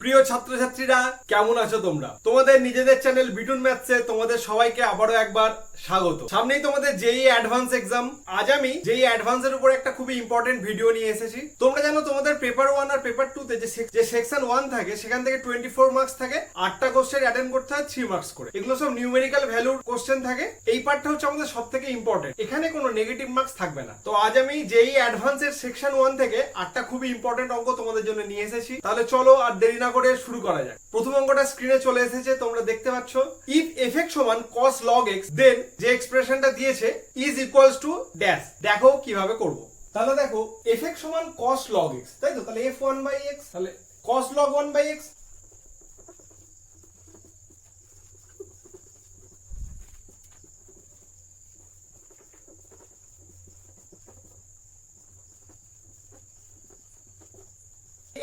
প্রিয় ছাত্রছাত্রীরা, কেমন আছো তোমরা? তোমাদের নিজেদের চ্যানেল বিটুন ম্যাথসে তোমাদের সবাইকে আবারও একবার স্বাগত। সামনেই তোমাদের জেইই অ্যাডভান্স এক্সাম। আজ আমি জেইই অ্যাডভান্সের উপর একটা খুবই ইম্পর্টেন্ট ভিডিও নিয়ে এসেছি। তোমরা জানো তোমাদের পেপার 1 আর পেপার 2 তে যে সেকশন 1 থাকে সেখান থেকে 24 মার্কস থাকে, 8টা কোশ্চেন অ্যাটেন্ড করতে হয় 3 মার্কস করে। এগুলো সব নিউমেরিক্যাল ভ্যালুর কোশ্চেন থাকে। এই পার্টটা হচ্ছে আমাদের সবথেকে ইম্পর্টেন্ট। এখানে কোনো নেগেটিভ মার্কস থাকবে না। তো আজ আমি জেইই অ্যাডভান্সের সেকশন 1 থেকে 8টা খুবই ইম্পর্টেন্ট অঙ্ক তোমাদের জন্য নিয়ে এসেছি। তাহলে চলো আর দেরি না করে শুরু করা যাক। প্রথম অঙ্কটা স্ক্রিনে চলে এসেছে, তোমরা দেখতে পাচ্ছ। ইফ fx সমান cos log x, দেন যে এক্সপ্রেশনটা দিয়েছে ইজ ইকুয়ালস টু ড্যাশ। দেখো কিভাবে করব। তাহলে দেখো fx সমান cos log x, তাই তো? তাহলে f1/x, তাহলে cos log 1/x।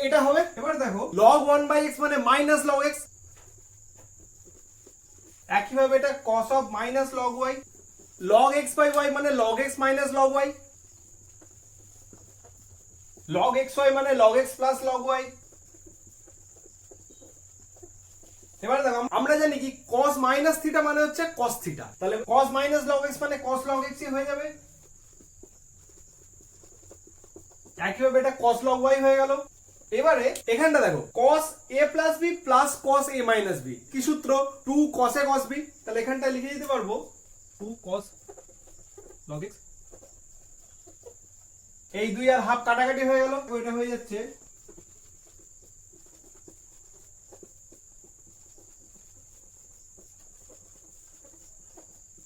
এটা হবে। এবার দেখো log 1/x মানে মাইনাস log x, একইভাবে এটা cos of minus log y, log x by y মানে log x minus log y, log xy মানে log x plus log y। এবার দেখো আমরা জানি কি cos minus থিটা মানে হচ্ছে cos থিটা, তাহলে cos minus log x মানে cos log x হয়ে যাবে। একইভাবে এটা cos log y হয়ে গেল। এবারে এখানটা দেখো cos a plus b plus cos a minus b, কি সূত্র? 2 cos a cos b। তাহলে এখানটা লিখে দিতে পারবো 2 cos log x। এই দুই আর হাফ কাটাকাটি হয়ে গেল, ওইটা হয়ে যাচ্ছে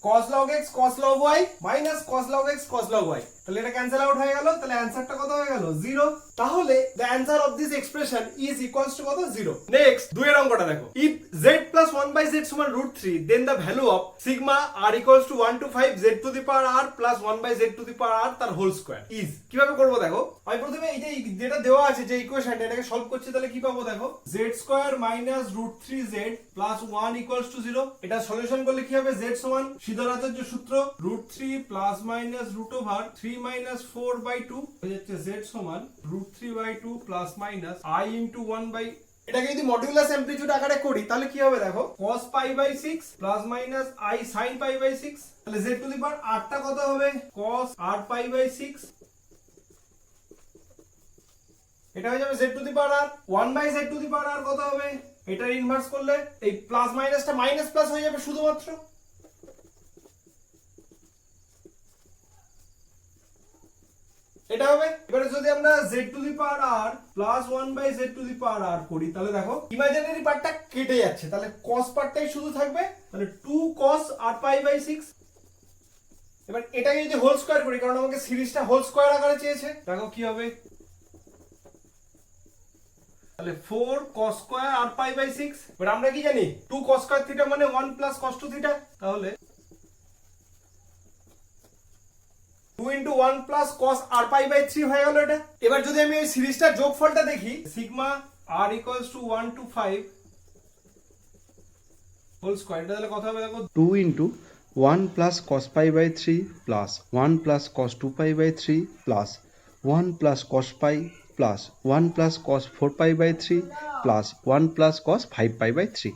cos log x cos log y minus cos log x cos log y। তাহলে এটা ক্যান্সেল আউট হয়ে গেল। তাহলে অ্যানসারটা কত হয়ে গেল? 0। তাহলে the answer of this expression is equals to কত? 0। নেক্সট দুইয়ের অঙ্কটা দেখো। if z plus 1/z সমান √3, then the value of sigma r equals to 1 to 5 z to the power r plus 1/z to the power r তার whole square is। কিভাবে করব দেখো, আমি প্রথমে এই যে যেটা দেওয়া আছে যে ইকুয়েশনটা, এটাকে সলভ করছি। তাহলে কি পাবো দেখো, z square minus √3z plus 1 equals to 0। এটা সলিউশন করলে কি হবে? z সমান সিদ্ধার্থের যে সূত্র √3 প্লাস মাইনাস √3 minus 4/2 হয়ে যাচ্ছে z সমান √3/2 প্লাস মাইনাস i into 1/, এটাকে যদি মডুলাস অ্যামপ্লিটিউড আকারে করি তাহলে কি হবে দেখো, cos π/6 plus minus i sin π/6। তাহলে z to the power r টা কত হবে? cos r π/6। এটা হয়ে যাবে z to the power r। 1/z two the power r কত হবে? এটার ইনভার্স করলে এই প্লাস মাইনাসটা মাইনাস প্লাস হয়ে যাবে শুধুমাত্র। এটা হবে। এবারে যদি আমরা z to the power r plus 1/z two the power r করি তাহলে দেখো ইমাজিনারি পার্টটা কেটে যাচ্ছে, তাহলে cos পার্টটাই শুধু থাকবে। তাহলে 2 cos r π/6। এবার এটাকে যদি হোল স্কয়ার করি, কারণ আমাকে সিরিজটা হোল স্কয়ার আকারে চেয়েছে, দেখো কি হবে। তাহলে 4 cos স্কয়ার r π/6। এবার আমরা কি জানি 2 cos স্কয়ার থিটা মানে 1 প্লাস cos 2 থিটা। তাহলে 2 into 1 plus cos r π/3 হয়ে গেল এটা। এবার যদি আমি এই সিরিজটার যোগফলটা দেখি, sigma r equals to 1 to 5 whole square, এটা তাহলে কত হবে দেখো, 2 into 1 plus cos π/3 plus 1 plus cos 2π/3 plus 1 plus cos pi plus 1 plus cos 4π/3 plus 1 plus cos 5π/3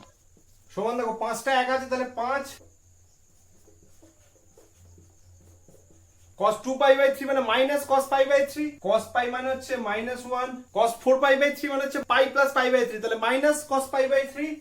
সমান দেখো 5টা এক আছে, তাহলে 5 cos 2π/3 মানে মাইনাস cos π/3, cos pi মানে হচ্ছে -1, cos 4π/3 মানে হচ্ছে pi plus π/3, তাহলে মাইনাস cos π/3,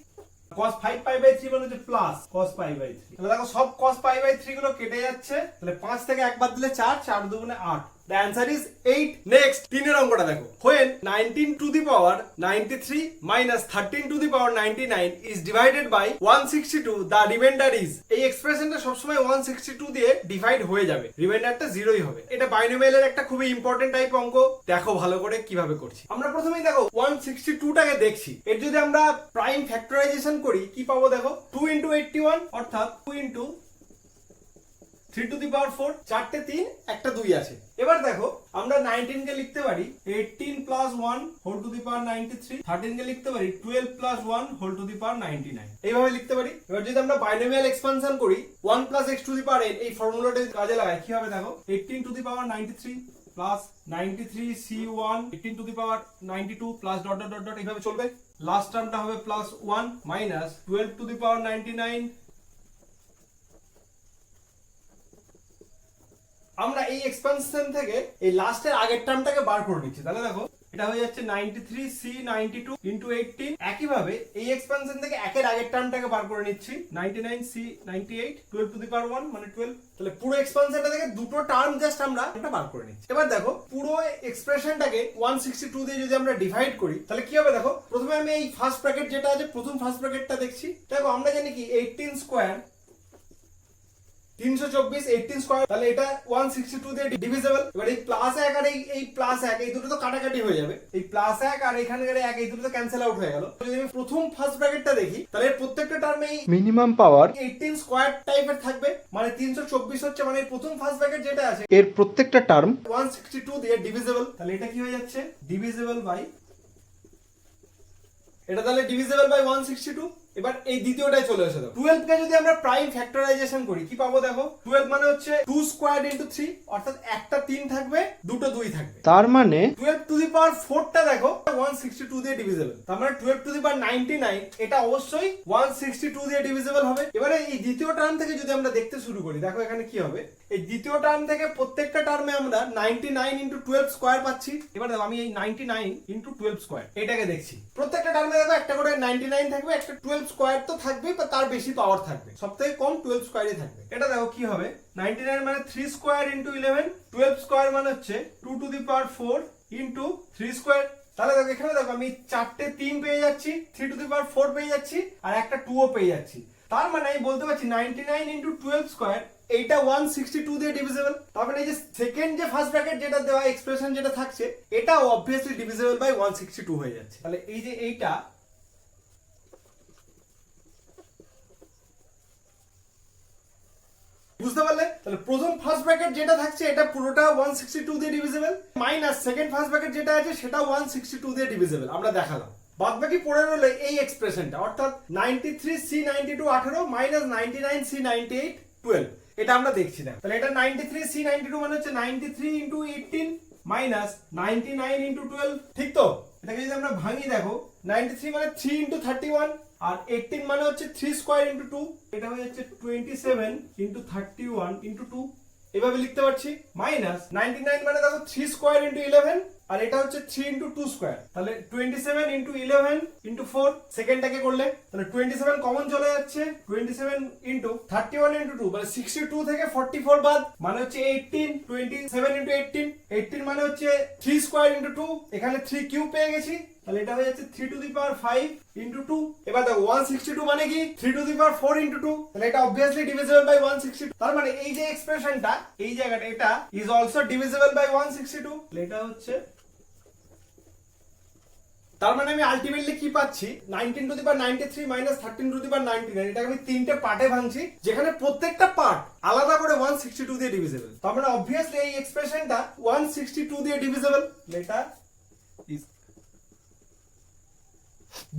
cos 5π/3 মানে হচ্ছে প্লাস cos π/3। তাহলে দেখো সব cos π/3 গুলো কেটে যাচ্ছে। তাহলে 5 থেকে 1 বাদ দিলে 4, 4 দুগুণে 8। The answer is 8. নেক্সট তিনের অঙ্কটা দেখো। when 19 to the power 93 minus 13 to the power 99 is divided by 162, the remainder is। এই এক্সপ্রেশনটা সবসময় 162 দিয়ে ডিভাইড হয়ে যাবে, রিমাইন্ডারটা 0ই হবে। এটা বাইনোমিয়ালের একটা খুবই ইম্পর্টেন্ট টাইপ অঙ্ক। দেখো ভালো করে কিভাবে করছি। আমরা প্রথমেই দেখো 162 টাকে দেখছি, এর যদি আমরা প্রাইম ফ্যাক্টরাইজেশন করি কি পাবো দেখো, 2 into 81 অর্থাৎ 2 into 3 to the power 4, 4টে 3 একটা 2 আছে। এবার দেখো আমরা 19 কে লিখতে পারি 18 plus 1 whole to the power 93, 13 কে লিখতে পারি 12 plus 1 whole to the power 99, এইভাবে লিখতে পারি। এবার যদি আমরা বাইনোমিয়াল এক্সপানশন করি 1 plus x to the power n, এই ফর্মুলাটা কাজে লাগাই কি হবে দেখো, 18 to the power 93 plus 93 C1 18 two the power 92 plus dot dot dot dot এইভাবে চলবে। লাস্ট টার্মটা হবে plus 1 minus 12 two the power 99। আমরা এই এক্সপানশন থেকে এই লাস্টের আগের টার্মটাকে বার করে নিচ্ছি। তাহলে দেখো এটা হয়ে যাচ্ছে 93 C92 ইনটু 18। একইভাবে এই এক্সপানশন থেকে একের আগের টার্মটাকে বার করে নিচ্ছি 99 C98 12 টু দি পাওয়ার 1 মানে 12। তাহলে পুরো এক্সপানশনটা থেকে দুটো টার্ম জাস্ট আমরা এটা বার করে নিচ্ছি। এবার দেখো পুরো এক্সপ্রেশনটাকে 162 দিয়ে যদি আমরা ডিভাইড করি তাহলে কি হবে দেখো। প্রথমে আমি এই ফার্স্ট ব্র্যাকেট যেটা আছে প্রথম ফার্স্ট ব্র্যাকেটটা দেখছি। দেখো আমরা জানি কি 18 স্কয়ার 324 18 স্কয়ার, তাহলে এটা 162 দিয়ে ডিভিজিবল। এবার এই প্লাস 1 আর এই প্লাস 1 এই দুটো তো কাটাকাটি হয়ে যাবে। এই প্লাস 1 আর এখানকার 1 এই দুটো তো ক্যান্সেল আউট হয়ে গেল। যদি আমি প্রথম ফার্স্ট ব্র্যাকেটটা দেখি তাহলে এর প্রত্যেকটা টার্মে এই মিনিমাম পাওয়ার 18 স্কয়ার টাইপের থাকবে, মানে 324 হচ্ছে, মানে প্রথম ফার্স্ট ব্র্যাকেট যেটা আছে এর প্রত্যেকটা টার্ম 162 দিয়ে ডিভিজিবল। তাহলে এটা কি হয়ে যাচ্ছে ডিভিজিবল বাই, এটা তাহলে ডিভিজিবল বাই 162। এবার এই দ্বিতীয়টায় চলে এসে দেখো 12 কে যদি আমরা প্রাইম ফ্যাক্টরাইজেশন করি কি পাবো দেখো। 12 মানে হচ্ছে 2 স্কয়ার্ড ইনটু 3, অর্থাৎ একটা 3 থাকবে দুটো 2 থাকবে। তার মানে 12 টু দি পাওয়ার 4টা দেখো 162 দিয়ে ডিভিজিবল, তার মানে 12 টু দি পাওয়ার 99 এটা অবশ্যই 162 দিয়ে ডিভিজিবল হবে। এবারে এই দ্বিতীয় টার্ম থেকে যদি আমরা দেখতে শুরু করি দেখো এখানে কি হবে। এই দ্বিতীয় টার্ম থেকে প্রত্যেকটা টার্মে আমরা 99 ইনটু 12 স্কয়ার পাচ্ছি। এবার দেখো আমি এই 99 ইনটু 12 স্কয়ার এটাকে দেখছি। প্রত্যেকটা টার্মে দেখো একটা করে 99 থাকবে, একটা 12 স্কয়ার তো থাকবেই, বা তার বেশি পাওয়ার থাকবে, সবথেকে কম 12 স্কয়ারই থাকবে। এটা দেখো কি হবে 99 মানে 3 স্কয়ার ইনটু 11, 12 স্কয়ার মানে হচ্ছে 2 two the power 4 into 3 square. তাহলে দেখো এখানে দেখো আমি চারটে 3 পেয়ে যাচ্ছি, 3 টু দি পাওয়ার 4 পেয়ে যাচ্ছি, আর একটা 2 ও পেয়ে যাচ্ছি। তার মানে আমি বলতে পারছি 99 ইনটু 12 স্কয়ার এইটা 162 দিয়ে ডিভিজিবল। তার মানে এই যে সেকেন্ড যে ফার্স্ট ব্র্যাকেট যেটা দেওয়া এক্সপ্রেশন যেটা থাকছে এটাও অবভিয়াসলি ডিভিজিবল বাই 162 হয়ে যাচ্ছে। তাহলে এই যে এইটা বুঝতে পারলে। তাহলে প্রথম ফার্স্ট ব্র্যাকেট যেটা থাকছে এটা পুরোটা 162 দিয়ে divisible, minus second first bracket যেটা আছে সেটা 162 দিয়ে ডিভিজিবল আমরা দেখালাম। বাদ বাকি পড়ে রইল এই এক্সপ্রেশনটা, অর্থাৎ 93 C92 18 মাইনাস 99 C98 12, এটা আমরা দেখছি না। তাহলে এটা 93 C92 মানে হচ্ছে 93 ইনটু 18 মাইনাস 99 ইনটু 12, ঠিক তো? এটাকে যদি আমরা ভাঙি দেখো 93 মানে 3 ইনটু 31 আর 18 মানে হচ্ছে 3 স্কয়ার ইনটু 2, এটা হয়ে যাচ্ছে 27 ইনটু 31 ইনটু 2, এভাবে লিখতে পারছি। মাইনাস 99 মানে দেখো 3 স্কয়ার ইনটু 11 আর এটা হচ্ছে 3 ইনটু 2 স্কয়ার, তাহলে 27 ইনটু 11 ইনটু 4 সেকেন্ডটাকে করলে তাহলে 27 কমন চলে যাচ্ছে, 27 ইনটু 31 ইনটু 2 মানে 62 থেকে 44 বাদ মানে হচ্ছে 18, 27 ইনটু 18, 18 মানে হচ্ছে 3 স্কয়ার ইনটু 2, এখানে 3 কিউব পেয়ে গেছি, তাহলে এটা হয়ে যাচ্ছে 3 টু দি পাওয়ার 5 ইনটু 2। এবার দেখো 162 মানে কি 3 টু দি পাওয়ার 4 ইনটু 2, তাহলে এটা অবভিয়াসলি ডিভিজিবল বাই 162। তার মানে এই যে এক্সপ্রেশনটা এই জায়গাটা এটা ইজ অলসো ডিভিজিবল বাই 162, তাহলে এটা হচ্ছে, তার মানে আমি আলটিমেটলি কি পাচ্ছি 19 to the power 93 minus 13 to the power 99, এটাকে আমি তিনটে পার্টে ভাঙছি যেখানে প্রত্যেকটা পার্ট আলাদা করে 162 দিয়ে ডিভিজিবল। তার মানে অবভিয়াসলি এই এক্সপ্রেশনটা 162 দিয়ে ডিভিজিবল, এটা ইজ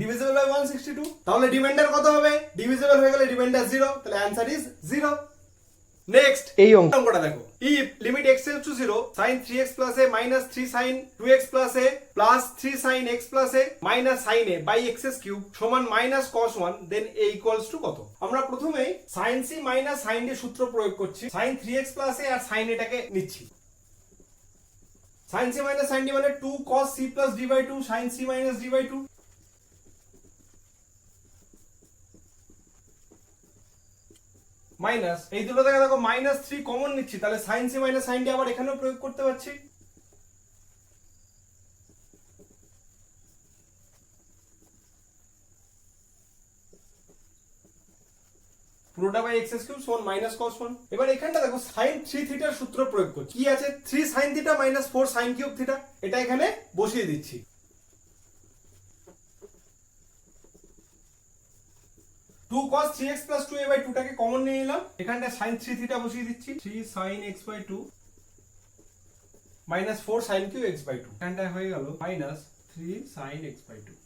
ডিভিজিবল বাই 162। তাহলে রিমাইন্ডার কত হবে? ডিভিজিবল হয়ে গেলে রিমাইন্ডার 0, তাহলে অ্যানসার ইজ 0। নেক্সট এই অঙ্কটা দেখো, if limit x tends to 0 sin 3x plus a minus 3 sin 2x plus a plus 3 sin x plus a minus sin a by x cube সমান minus cos 1 then a equals to কত? আমরা প্রথমেই sin c minus sin d সূত্র প্রয়োগ করছি, sin 3x plus a R sin এটাকে নিচ্ছি। sin c minus sin d মানে 2 cos c plus d by 2 sin c minus d by 2, minus এই দুটো থেকে দেখো মাইনাস 3 কমন নিচ্ছি, তাহলে sin c minus sin d আবার এখানেও প্রয়োগ করতে পারছি। পুরোটা বাই x কিউব সমান মাইনাস cos 1। এবার এখানটা দেখো sin 3 থিটার সূত্র প্রয়োগ করছি, কি আছে 3 sin theta minus 4 sin cube theta, এটা এখানে বসিয়ে দিচ্ছি। Two cos 3x plus 2a by 2 টাকে কমন নিয়ে নিলাম, এখানটা sin 3 থিটা বসিয়ে দিচ্ছি, 3 sin x by 2 minus 4 sin cube x by 2, এখানটা হয়ে গেল minus 3 sin x by 2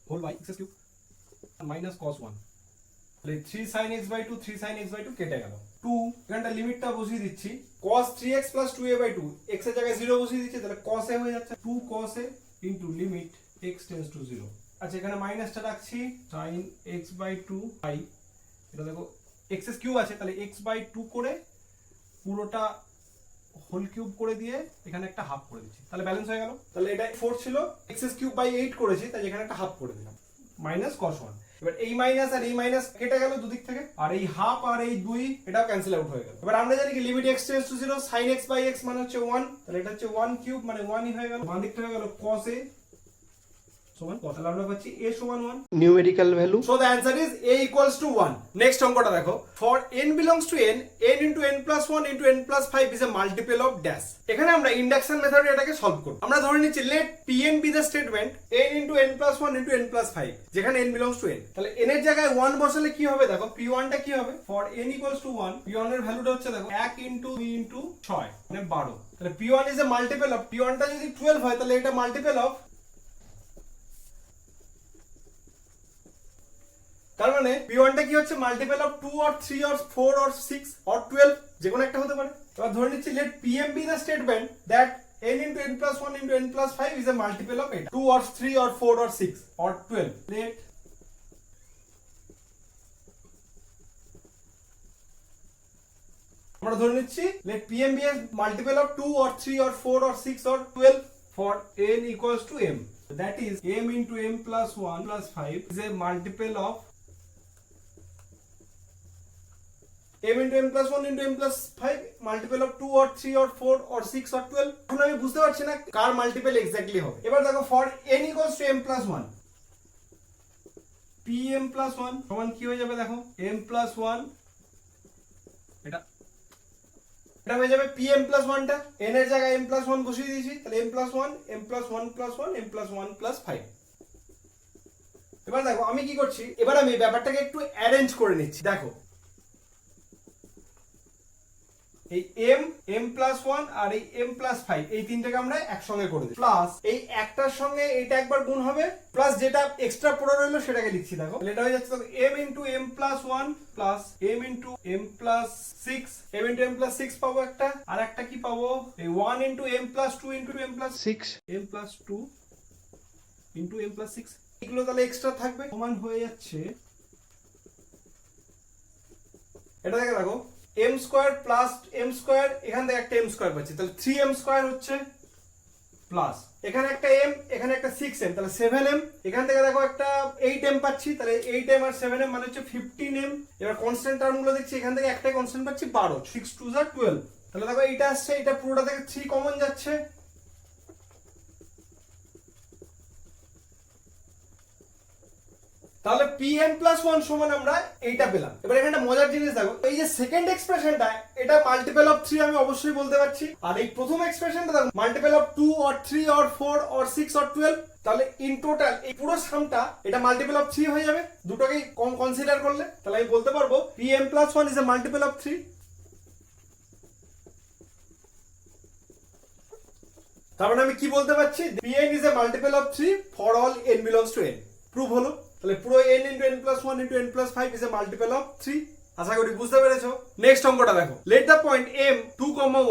whole by x cube minus cos 1, তাহলে 3 sin x by 2 3 sin x by 2 কেটে গেল 2 এখানটা লিমিটটা বসিয়ে দিচ্ছি cos 3x plus 2a/2 x এর জায়গায় 0 বসিয়ে দিচ্ছি তাহলে cos a হয়ে যাচ্ছে 2 cos a into limit x tends to 0 আচ্ছা এখানে মাইনাসটা রাখছি sin x by 2 i এটা দেখো x এর কিউব আছে তাহলে x by 2 করে পুরোটা হোল কিউব করে দিয়ে এখানে একটা হাফ করে দিচ্ছি তাহলে ব্যালেন্স হয়ে গেল তাহলে এটা 4 ছিল x কিউব বাই 8 করেছি তাই এখানে একটা হাফ করে দিলাম মাইনাস cos 1 এবার এই মাইনাস আর এই মাইনাস কেটে গেল দুদিক থেকে আর এই হাফ আর এই 2 এটাও ক্যান্সেল আউট হয়ে গেল এবার আমরা জানি কি limit x tends to 0 sin x by x মানে হচ্ছে 1 তাহলে এটা হচ্ছে 1 কিউব মানে 1 ই হয়ে গেল বাম দিকটা হয়ে গেল cos a সমান কত আমরা পাচ্ছি a সমান 1 numerical value so the answer is a equals to 1 next অঙ্কটা দেখো for n belongs to n n into n plus 1 into n plus 5 is a multiple of dash এখানে আমরা ইন্ডাকশন মেথডে এটাকে সলভ করব আমরা ধরে নিচ্ছি let pn be the statement n into n plus 1 into n plus 5 যেখানে n belongs to n তাহলে n এর জায়গায় 1 বসালে কি হবে দেখো p1 টা কি হবে for n equals to 1 p1 এর ভ্যালুটা হচ্ছে দেখো 1 into 2 into 6 মানে 12 তাহলে p1 is a multiple of p1 টা যদি 12 হয় তাহলে এটা মাল্টিপল অফ তার মানে p1 টা কি হচ্ছে multiple of 2 or 3 or 4 or 6 or 12 যে কোনো একটা হতে পারে এবার ধরে নিচ্ছি let pm be the statement that n into n plus 1 into n plus 5 is a multiple of 8 2 or 3 or 4 or 6 or 12 let আমরা ধরে নিচ্ছি let pm be a multiple of 2 or 3 or 4 or 6 or 12 for n equals to m that is m into m plus 1 plus 5 is a multiple of m into m plus 1 into m plus 5 multiple of 2 or 3 or 4 or 6 or 12 এখন আমি বুঝতে পারছি না কার multiple exactly হবে এবার দেখো for n equals to m plus 1 pm plus 1 সমান কি হয়ে যাবে দেখো m plus 1 এটা হয়ে যাবে pm plus 1 টা n এর জায়গায় m plus 1 বসিয়ে দিয়েছি তাহলে m plus 1 m plus 1 plus 1 m plus 1 plus 5 এবার দেখো আমি কি করছি এবার আমি ব্যাপারটাকে একটু অ্যারেঞ্জ করে নিচ্ছি দেখো এই m plus 1 আর এই m plus 5 এই তিনটাকে আমরা একসঙ্গে করে দিই প্লাস এই একটার সঙ্গে এটা একবার গুণ হবে প্লাস যেটা এক্সট্রা পড়ে রইলো সেটাকে লিখছি দেখো এটা হয়ে যাচ্ছে m into m plus 1 plus m into m plus 6 m into m plus 6 পাবো একটা আর একটা কি পাবো এই 1 into m plus 2 into m plus 6 m plus 2 into m plus 6 এগুলো তাহলে এক্সট্রা থাকবে সমান হয়ে যাচ্ছে এটা দেখো m square plus m square এখান থেকে একটা m স্কয়ার পাচ্ছি তাহলে 3m স্কয়ার হচ্ছে প্লাস এখানে একটা m এখানে একটা 6m তাহলে 7m এখান থেকে দেখো একটা 8m পাচ্ছি তাহলে 8m আর 7m মানে হচ্ছে 15m এবার কনস্ট্যান্ট টার্মগুলো দেখছি এখান থেকে একটা কনস্ট্যান্ট পাচ্ছি 12 6 2 যা 12 তাহলে দেখো এটা আসছে এটা পুরোটা থেকে 3 কমন যাচ্ছে তাহলে pn plus 1 সমান আমরা এইটা পেলাম এবার এখানে একটা মজার জিনিস দেখো এই যে সেকেন্ড এক্সপ্রেশনটা এটা মাল্টিপল অফ 3 আমি অবশ্যই বলতে পারছি আর এই প্রথম এক্সপ্রেশনটা দেখো multiple of 2 or 3 or 4 or 6 or 12 তাহলে ইন টোটাল এই পুরো সামটা এটা মাল্টিপল অফ 3 হয়ে যাবে দুটোকেই কম কনসিডার করলে তাহলে আমি বলতে পারবো pm plus 1 is a multiple of 3 তার মানে আমি কি বলতে পারছি pn is a multiple of 3 for all n belongs to n prove হলো তাহলে পুরো n into n plus 1 into n plus 5 is a multiple of 3 আশা করি বুঝতে পেরেছো নেক্সট অঙ্কটা দেখো let the point m 2,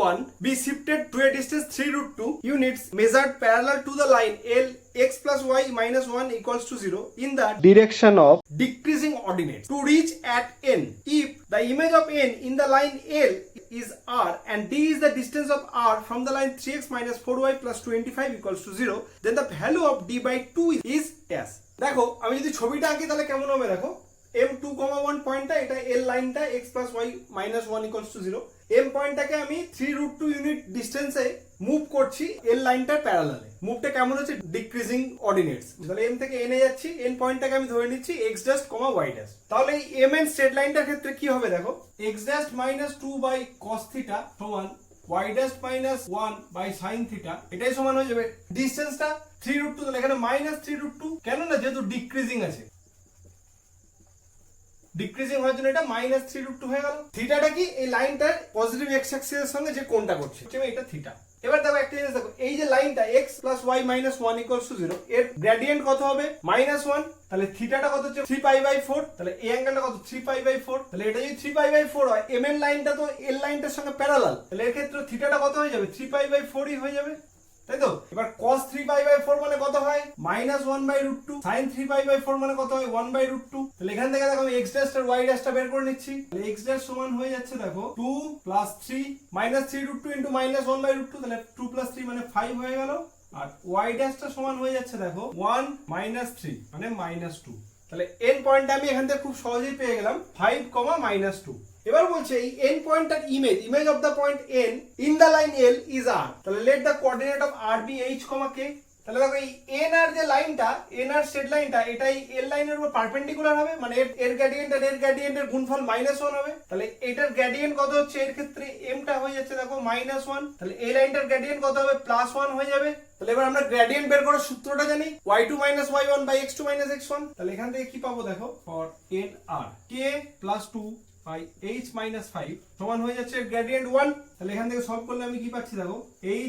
1 be shifted to a distance 3√2 units measured parallel to the line l x plus y minus 1 equals to 0 in the direction of decreasing ordinates to reach at n if the image of n in the line l is r and d is the distance of r from the line 3x minus 4y plus 25 equals to 0 then the value of d by 2 is s দেখো আমি যদি ছবিটা আঁকি তাহলে কেমন হবে দেখো m2, 1 পয়েন্টটা এটা l লাইনটা x plus y minus 1 equals to 0 m পয়েন্টটাকে আমি 3√2 ইউনিট ডিসটেন্সে মুভ করছি l লাইনটার প্যারালালে মুভটা কেমন হচ্ছে ডিক্রিজিং অর্ডিনেটস তাহলে m থেকে n এ যাচ্ছি n পয়েন্টটাকে আমি ধরে নিচ্ছি x dash, y dash তাহলে এই m n স্ট্রেট লাইনটার ক্ষেত্রে কি হবে দেখো x dash minus 2 by cos theta সমান y dash minus 1 by sin theta এটাই সমান হয়ে যাবে ডিসটেন্সটা 3√2 তাহলে এখানে -3√2 কেন না যেহেতু ডিক্রিজিং আছে ডিক্রিজিং হওয়ার জন্য এটা -3√2 হয়ে গেল। থিটাটা কি, এই লাইনটার পজিটিভ এক্স অ্যাক্সিসের সঙ্গে যে কোণটা করছে এটা থিটা। এবার দেখো একটা জিনিস দেখো, এই যে লাইনটা x + y - 1 = 0, এর গ্রেডিয়েন্ট কত হবে -1, তাহলে থিটাটা কত হচ্ছে 3π/4, তাহলে এই অ্যাঙ্গেলটা কত 3π/4, তাহলে এটা যদি 3π/4 হয়, m এর লাইনটা তো l লাইনটার সঙ্গে প্যারালাল, তাহলে এর ক্ষেত্রে থিটাটা কত হয়ে যাবে 3π/4ই হয়ে যাবে, তাই তো। এবার cos 3π/4 মানে কত হয় -1/√2, sin 3π/4 মানে কত হয় 1/√2, তাহলে এখান থেকে দেখো আমি x ড্যাশ আর y ড্যাশটা বের করে নিচ্ছি, তাহলে x ড্যাশ সমান হয়ে যাচ্ছে দেখো 2 + 3 -3√2 * -1/√2, তাহলে 2 + 3 মানে 5 হয়ে গেল, আর y ড্যাশটা সমান হয়ে যাচ্ছে দেখো 1 - 3 মানে -2, তাহলে এন্ড পয়েন্টটা আমি এখান থেকে খুব সহজেই পেয়ে গেলাম 5, -2। এবার বলছে এই এন্ড পয়েন্টটার image of the point n in the line l is r, তাহলে let the coordinate of r be h, k, তাহলে দেখো এই n আর যে লাইনটা, n আর স্ট্রেট লাইনটা, এটাই l লাইনের উপর পারপেন্ডিকুলার হবে, মানে এর গ্রেডিয়েন্ট আর এর গ্রেডিয়েন্টের গুণফল -1 হবে, তাহলে এটার গ্রেডিয়েন্ট কত হচ্ছে এর ক্ষেত্রে m টা হয়ে যাচ্ছে দেখো -1, তাহলে এই লাইনটার গ্রেডিয়েন্ট কত হবে +1 হয়ে যাবে। তাহলে এবার আমরা গ্রেডিয়েন্ট বের করার সূত্রটা জানি, y2 - y1 / x2 - x1, তাহলে এখান থেকে কি পাবো দেখো, for n r k + 2 / h - 5 সমান হয়ে যাচ্ছে গ্রেডিয়েন্ট 1, তাহলে এখান থেকে সলভ করলে আমি কি পাচ্ছি দেখো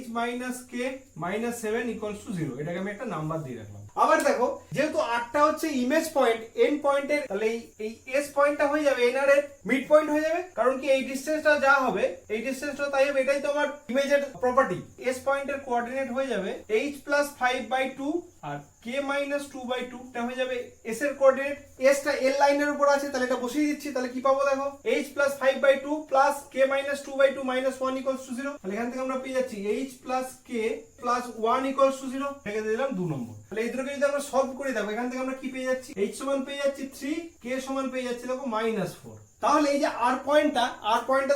h - k - 7 = 0, এটাকে আমি একটা নাম্বার দিয়ে রাখলাম। আবার দেখো যেহেতু আরটা হচ্ছে ইমেজ পয়েন্ট এন পয়েন্টের, তাহলে এই এস পয়েন্টটা হয়ে যাবে এন আর এর মিড পয়েন্ট হয়ে যাবে, কারণ কি এই ডিসটেন্সটা যা হবে এই ডিসটেন্সটা তাই হবে, এটাই তো আমার ইমেজের প্রপার্টি। এস পয়েন্টের কোঅর্ডিনেট হয়ে যাবে h + 5/2 আর k - 2/2, টা হয়ে যাবে এস এর কোঅর্ডিনেট। এস টা এল লাইনের উপর আছে, তাহলে এটা বসিয়ে দিচ্ছি, তাহলে কি পাবো দেখো h + 5/2 + k - 2/2 - 1 = 0, তাহলে এখান থেকে আমরা পেয়ে যাচ্ছি h + k + 1 = 0, এটাকে দিয়ে দিলাম 2 নম্বর। তাহলে এই দুটোকে যদি আমরা সলভ করি দেখো এখান থেকে আমরা কি পেয়ে যাচ্ছি, h সমান পেয়ে যাচ্ছি 3, k সমান পেয়ে যাচ্ছি দেখো -4। তাহলে এই যে r পয়েন্টটা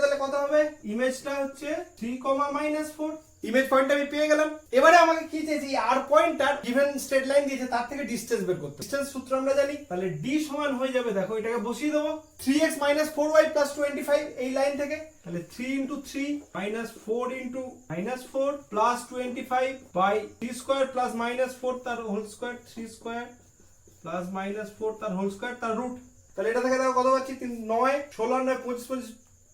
তাহলে কত হবে, ইমেজটা হচ্ছে 3, -4, ইমেজ পয়েন্টটা আমি পেয়ে গেলাম। এবারে আমাকে কি চাইছে, এই আর পয়েন্টটার গিভেন স্ট্রেট লাইন দিয়েছে তার থেকে ডিসটেন্স বের করতে, ডিসটেন্স সূত্র আমরা জানি, তাহলে d সমান হয়ে যাবে দেখো এটাকে বসিয়ে দেবো 3x - 4y + 25 এই লাইন থেকে, তাহলে 3 × 3 - 4 × -4 + 25 / 3² + -4 তার হোল স্কয়ার, 3² + -4 তার হোল স্কয়ার তার রুট, তাহলে এটা থেকে দেখো কত পাচ্ছি 9, 16, 9, 25,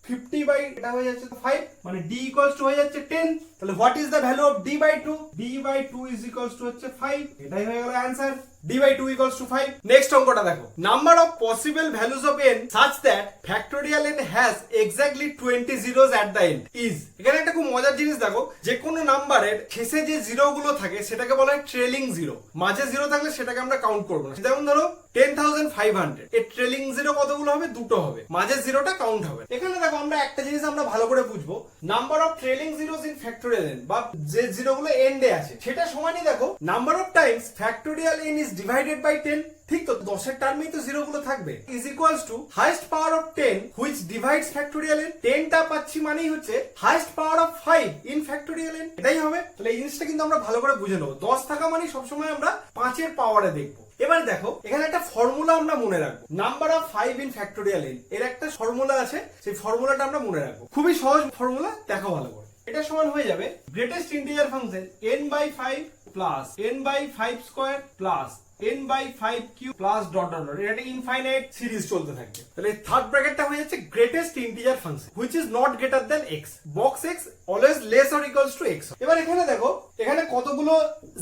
50 বাই এটা হয়ে যাচ্ছে 5, মানে d = হয়ে যাচ্ছে 10, তাহলে what is the value of d/2, d/2 = হচ্ছে 5, এটাই হয়ে গেল आंसर, d/2 = 5। নেক্সট অঙ্কটা দেখো, number of possible values of n such that factorial n has exactly 20 zeros at the end is, এখানে একটা খুব মজার জিনিস দেখো, যে কোনো নাম্বারের শেষে যে জিরো গুলো থাকে সেটাকে বলা হয় ট্রেলিং জিরো, মাঝে জিরো থাকলে সেটাকে আমরা কাউন্ট করব না। যেমন ধরো 10,500, এর ট্রেলিং জিরো কতগুলো হবে, দুটো হবে, মাঝের জিরোটা কাউন্ট হবে। এখানে দেখো আমরা একটা জিনিস আমরা ভালো করে বুঝবো, number of trailing zeros in factorial n, বা যে জিরোগুলো এন্ডে আছে সেটা সমানই দেখো number of times factorial n is divided by 10, ঠিক তো, 10 এর টার্মেই তো জিরো গুলো থাকবে, is equals to highest power of 10 which divides factorial n, 10 টা পাচ্ছি মানেই হচ্ছে highest power of 5 in factorial n, এটাই হবে। তাহলে এই জিনিসটা কিন্তু আমরা ভালো করে বুঝে নেবো, 10 থাকা মানে সবসময় আমরা 5 এর পাওয়ারে দেখবো। এবার দেখো এখানে একটা ফর্মুলা আমরা মনে রাখবো, number of 5 in factorial n এর একটা ফর্মুলা আছে, সেই ফর্মুলাটা আমরা মনে রাখবো, খুবই সহজ ফর্মুলা, দেখো ভালো করে। এটা সমান হয়ে যাবে greatest integer function n/5 plus n/5² plus n/5³ plus dot dot dot, এটা ইনফাইনাইট সিরিজ চলতে থাকবে। তাহলে থার্ড ব্র্যাকেটটা হয়ে যাচ্ছে greatest integer function which is not greater than x, box x always less or equals to x। এবার এখানে দেখো এখানে কতগুলো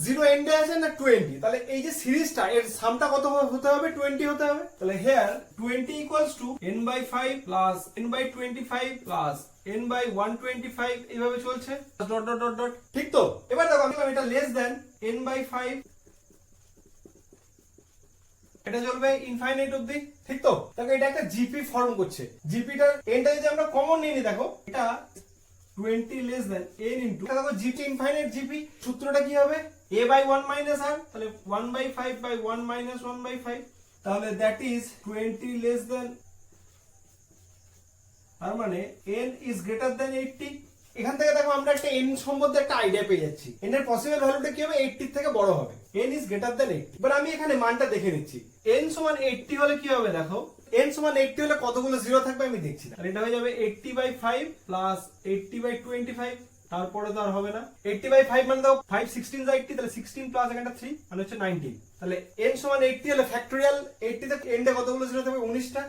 জিরো এন্ডে আছে না 20, তাহলে এই যে সিরিজটা এর সামটা কত হতে হবে 20 হতে হবে, তাহলে here 20 equals to n/5 plus n/25 plus n/125 এইভাবে চলছে ডট ডট ডট ডট, ঠিক তো। এবার দেখো আমি এটা লেস দ্যান n/5, এটা চলবে ইনফাইনাইট অবধি, ঠিক তো। দেখো এটা একটা জিপি ফর্ম করছে, জিপিটার এন্ডটা যদি আমরা কমন নিই, দেখো এটা 20 লেস দ্যান n ইনটু, দেখো জিপি ইনফাইনাইট জিপি, সূত্রটা কি হবে a/1 - r, তাহলে 1/5/1 - 1/5, তাহলে দ্যাট ইজ 20 লেস দ্যান, তার মানে n ইজ গ্রেটার দ্যান 80। এখান থেকে দেখো আমরা একটা n সম্বন্ধে একটা আইডিয়া পেয়ে যাচ্ছি, n এর পসিবল ভ্যালুটা কি হবে 80 এর থেকে বড় হবে, n ইজ গ্রেটার দ্যান 80। এবার আমি এখানে মানটা দেখে নিচ্ছি, n সমান 80 হলে কি হবে দেখো, n সমান 80 হলে কতগুলো জিরো থাকবে আমি দেখছি, তাহলে এটা হয়ে যাবে 80/5 প্লাস 80/25, তারপরে তো আর হবে না, 80/5 মানে দাও 5 16 যা 80, তাহলে 16 প্লাস এখানটা 3 মানে হচ্ছে 19, তাহলে n সমান 80 হলে ফ্যাক্টোরিয়াল 80 তে এন্ডে কতগুলো জিরো থাকবে 19টা,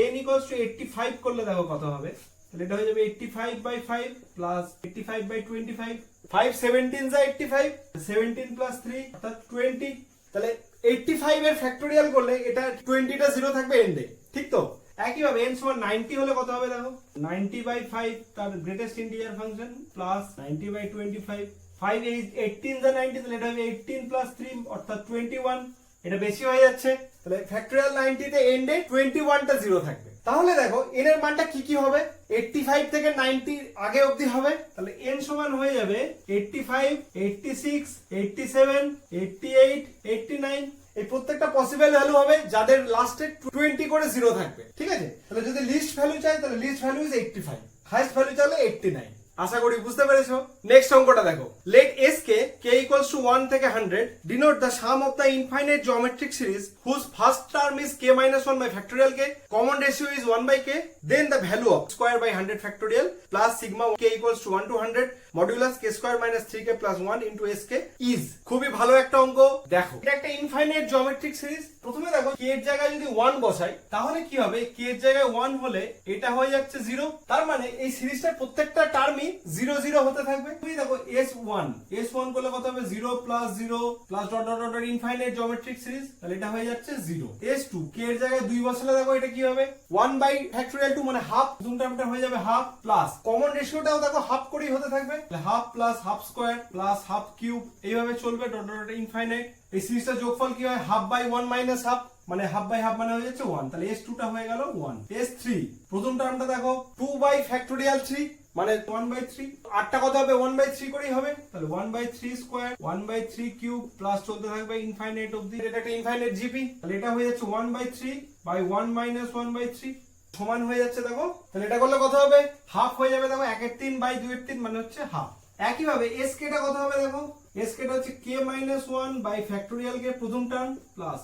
n ইকুয়ালস টু 85 করলে দেখো কত হবে, তাহলে এটা হয়ে যাবে 85/5 প্লাস 85/25, 5 17 যা 85, 17 প্লাস 3 অর্থাৎ 20। তাহলে 85 এর ফ্যাক্টোরিয়াল করলে এটা 20টা জিরো থাকবে এন্ডে, ঠিক তো? একইভাবে n সমান 90 হলে কত হবে দেখো, 90/5 তার গ্রেটেস্ট ইন্টিজার ফাংশন প্লাস 90/25, 5 18 যা 90, তাহলে এটা হবে 18 প্লাস 3 অর্থাৎ 21। এটা বেশি হয়ে যাচ্ছে, তাহলে ফ্যাক্টোরিয়াল 90 তে এন্ডে 21টা জিরো থাকবে। তাহলে দেখো n এর মানটা কি কি হবে, 85 থেকে 90 আগে অবধি হবে, তাহলে n সমান হয়ে যাবে 85, 86, 87, 88, 89। এই প্রত্যেকটা পসিবল ভ্যালু হবে যাদের লাস্টে 20 করে জিরো থাকবে, ঠিক আছে? তাহলে যদি লিস্ট ভ্যালু চাই তাহলে least value is 85, highest value চাইলে 89। আশা করি বুঝতে পেরেছো। নেক্সট অঙ্কটা দেখো, লেট s কে k equals to 1 থেকে 100 denote the sum of the infinite geometric series whose first term is k minus 1 by factorial k, common ratio is 1 by k, then the value of square by 100 factorial plus sigma k equals to 1 to 100 modulus k square minus 3k plus 1 into sk is। খুবই ভালো একটা অঙ্ক। দেখো এটা একটা infinite geometric series. প্রথমে দেখো k এর জায়গায় যদি 1 বসাই তাহলে কি হবে, k এর জায়গায় 1 হলে এটা হয়ে যাচ্ছে 0, তার মানে এই সিরিজটার প্রত্যেকটা টার্মই 0 0 হতে থাকবে। তুমি দেখো s1 করলে কত হবে, 0 plus 0 plus dot dot dot infinite geometric series, তাহলে এটা হয়ে যাচ্ছে 0। s2 k এর জায়গায় 2 বসালে দেখো এটা কি হবে, 1 বাই ফ্যাক্টোরিয়াল 2 মানে হাফ, প্রথম টার্মটা হয়ে যাবে হাফ, প্লাস কমন রেশিওটাও দেখো হাফ করেই হতে থাকবে, half plus half square plus half cube, এইভাবে চলবে ডট ডট ইনফাইনাইট। এই সিরিজটার যোগফল কি হয়, হাফ বাই 1 মাইনাস হাফ, মানে হাফ বাই হাফ মানে হয়ে যাচ্ছে 1, তাহলে s2 টা হয়ে গেল 1। s3 প্রথম টার্মটা দেখো 2 বাই ফ্যাক্টোরিয়াল 3 মানে 1/3, আটটা কত হবে 1/3 করেই হবে, তাহলে 1/3 স্কয়ার 1/3 কিউব প্লাস চলতে থাকবে ইনফাইনাইট অবধি, এটা একটা ইনফাইনাইট জিপি, তাহলে এটা হয়ে যাচ্ছে 1/3 বাই 1 মাইনাস 1/3 সমান হয়ে যাচ্ছে দেখো, তাহলে এটা করলে কত হবে, হাফ হয়ে যাবে দেখো 1/3 বাই 2/3 মানে হচ্ছে হাফ। একইভাবে sk টা কত হবে দেখো, sk টা হচ্ছে k minus 1 বাই ফ্যাক্টোরিয়াল কে প্রথম term plus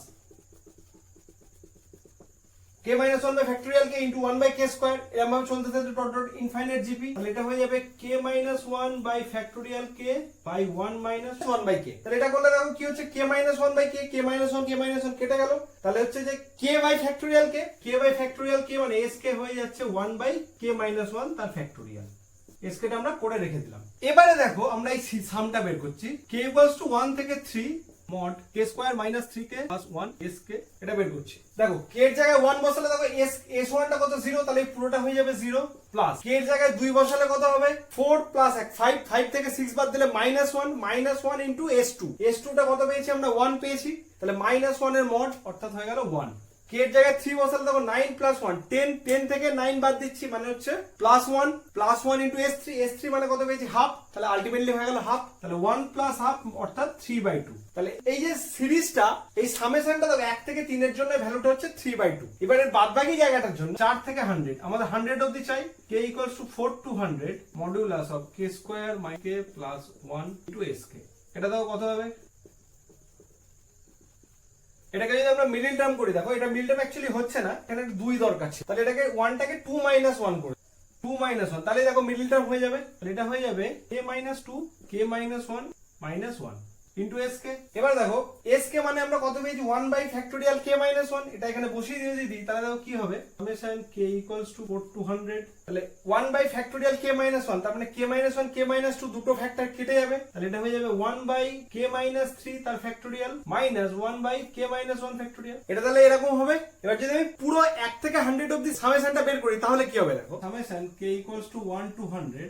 k minus 1 by factorial k into 1 by k square, এরকম ভাবে চলতে থাকবে ডট ডট ইনফাইনাইট জিপি, তাহলে এটা হয়ে যাবে k minus 1 by factorial k by 1 minus 1 by k। তাহলে এটা করলে দেখো কি হচ্ছে, k minus 1 by k, k minus 1 কেটে গেল, তাহলে হচ্ছে যে k by factorial k মানে sk হয়ে যাচ্ছে 1 by k minus 1 তার ফ্যাক্টোরিয়াল, sk টা আমরা করে রেখে দিলাম। এবারে দেখো আমরা এই সামটা বের করছি, k equals to 1 থেকে 3 mod k square minus 3k plus 1 sk, এটা বের করছি। দেখো k এর জায়গায় 1 বসালে দেখো s1 টা কত 0, তাহলে পুরোটা হয়ে যাবে 0 প্লাস k এর জায়গায় 2 বসালে কত হবে 4 প্লাস 1 5 থেকে 6 বাদ দিলে -1 ইনটু s2 টা কত পেয়েছি আমরা 1 পেয়েছি, তাহলে -1 এর মড অর্থাৎ হয়ে গেল 1। k এর জায়গায় 3 বসালে দেখো 9 প্লাস 1 10 থেকে 9 বাদ দিচ্ছি মানে হচ্ছে +1 ইনটু s3 মানে কত পেয়েছি হাফ, তাহলে আলটিমেটলি হয়ে গেল হাফ, তাহলে 1 প্লাস হাফ অর্থাৎ 3/2। তাহলে এই যে সিরিজটা এই সামেশনটা দেখো 1 থেকে 3 এর জন্য ভ্যালুটা হচ্ছে 3/2। এবারে বাদবাকি জায়গাটার জন্য 4 থেকে 100 আমাদের 100 অবধি চাই, k equals to 4 to 100 modulus of k square my k plus 1 into sk, এটা দেখো কত হবে, এটাকে যদি আমরা মিডল টার্ম করি দেখো এটা মিডল টার্ম অ্যাকচুয়ালি হচ্ছে না, এখানে 2 দরকার ছিল, তাহলে এটাকে 1 টাকে 2 - 1 করে 2 - 1, তাহলে দেখো মিডল টার্ম হয়ে যাবে, তাহলে এটা হয়ে যাবে k - 2 k - 1 -1 ইনটু sk। এবার দেখো sk মানে আমরা কত পেয়েছি 1 বাই ফ্যাক্টোরিয়াল k - 1, এটা এখানে বসিয়ে দিয়ে যদি দিই তাহলে দেখো কি হবে, summation k equals to 4 to 100, তাহলে 1 বাই ফ্যাক্টোরিয়াল k - 1, তার মানে k - 1 k - 2 দুটো ফ্যাক্টর কেটে যাবে, তাহলে এটা হয়ে যাবে 1 বাই k - 3 তার factorial minus 1 by k - 1 factorial, এটা তাহলে এরকম হবে। এবার যদি আমি পুরো 1 থেকে 100 অবধি সামেশনটা বের করি তাহলে কি হবে দেখো, summation k equals to 1 to 100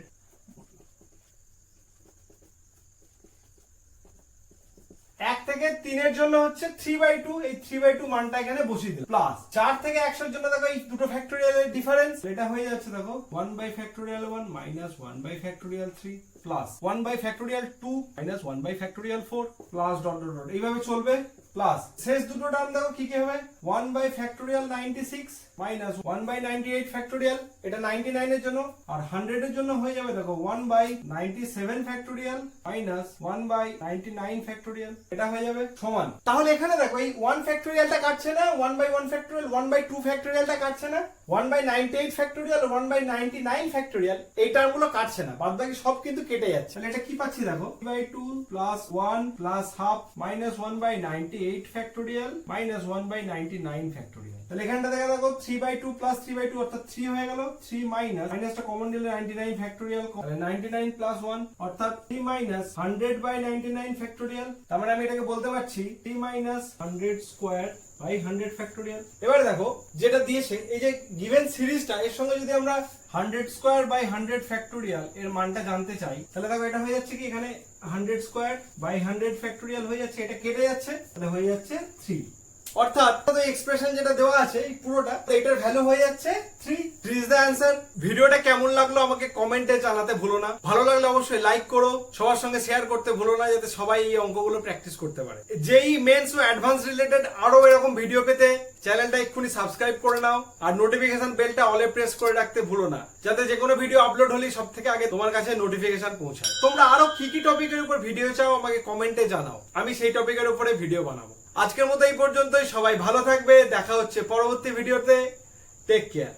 1 থেকে 3 এর জন্য হচ্ছে 3/2, এই 3/2 মানটা এখানে বসিয়ে দিলাম, প্লাস 4 থেকে 100 এর জন্য দেখো এই দুটো ফ্যাক্টোরিয়ালের ডিফারেন্স, এটা হয়ে যাচ্ছে দেখো 1 by factorial 1 minus 1 by factorial 3 plus 1 by factorial 2 minus 1 by factorial 4 plus dot dot dot এইভাবে চলবে, প্লাস শেষ দুটো টার্ম দেখো কি কি হবে 1 by factorial 96 minus 1 by 98 factorial, এটা 99 এর জন্য, আর 100 এর জন্য হয়ে যাবে দেখো 1 by 97 factorial minus 1 by 99 factorial, এটা হয়ে যাবে সমান। তাহলে এখানে দেখো এই 1 ফ্যাক্টোরিয়ালটা কাটছে না, 1 বাই 1 ফ্যাক্টোরিয়াল, 1 বাই 2 ফ্যাক্টোরিয়ালটা কাটছে না, 1 বাই 98 ফ্যাক্টোরিয়াল, 1 বাই 99 ফ্যাক্টোরিয়াল এই টার্মগুলো কাটছে না, বাদ বাকি সব কিন্তু কেটে যাচ্ছে। তাহলে এটা কি পাচ্ছি দেখো 3/2 plus 1 plus half minus 1 by 98 8 factorial minus 1/99 factorial. তাহলে এখানটা দেখা দেখো 3/2 প্লাস 3/2 অর্থাৎ 3 হয়ে গেল। 3 মাইনাস মাইনাসটা কমন নিলে 99 ফ্যাক্টোরিয়াল, তাহলে 99 প্লাস 1 অর্থাৎ 3 মাইনাস 100/99 ফ্যাক্টোরিয়াল। তার মানে আমি এটাকে বলতে পারছি 3 মাইনাস 100 স্কয়ার বাই 100 ফ্যাক্টোরিয়াল। এবারে দেখো যেটা দিয়েছে এই যে গিভেন সিরিজটা, এর সঙ্গে যদি আমরা 100 স্কয়ার বাই 100 ফ্যাক্টোরিয়াল এর মানটা জানতে চাই, তাহলে দেখো এটা হয়ে যাচ্ছে কি এখানে 100 স্কয়ার বাই 100 ফ্যাক্টোরিয়াল হয়ে যাচ্ছে, এটা কেটে যাচ্ছে, তাহলে হয়ে যাচ্ছে 3। অর্থাৎ এক্সপ্রেশন যেটা দেওয়া আছে এই পুরোটা, এটার ভ্যালু হয়ে যাচ্ছে 3। 3 ইজ দ্য অ্যান্সার। ভিডিওটা কেমন লাগলো আমাকে কমেন্টে জানাতে ভুলো না। ভালো লাগলে অবশ্যই লাইক করো, সবার সঙ্গে শেয়ার করতে ভুলো না, যাতে সবাই এই অঙ্কগুলো প্র্যাকটিস করতে পারে। যেই মেন্স ও অ্যাডভান্স রিলেটেড আরো এরকম ভিডিও পেতে চ্যানেলটা এক্ষুনি সাবস্ক্রাইব করে নাও, আর নোটিফিকেশন বেলটা অলে প্রেস করে রাখতে ভুলো না, যাতে যে কোনো ভিডিও আপলোড হলেই সব থেকে আগে তোমার কাছে নোটিফিকেশন পৌঁছায়। তোমরা আরো কি কি টপিকের উপর ভিডিও চাও আমাকে কমেন্টে জানাও, আমি সেই টপিকের উপরে ভিডিও বানাবো। আজকের মতো এই পর্যন্তই। সবাই ভালো থাকবে, দেখা হচ্ছে পরবর্তী ভিডিওতে। Take care.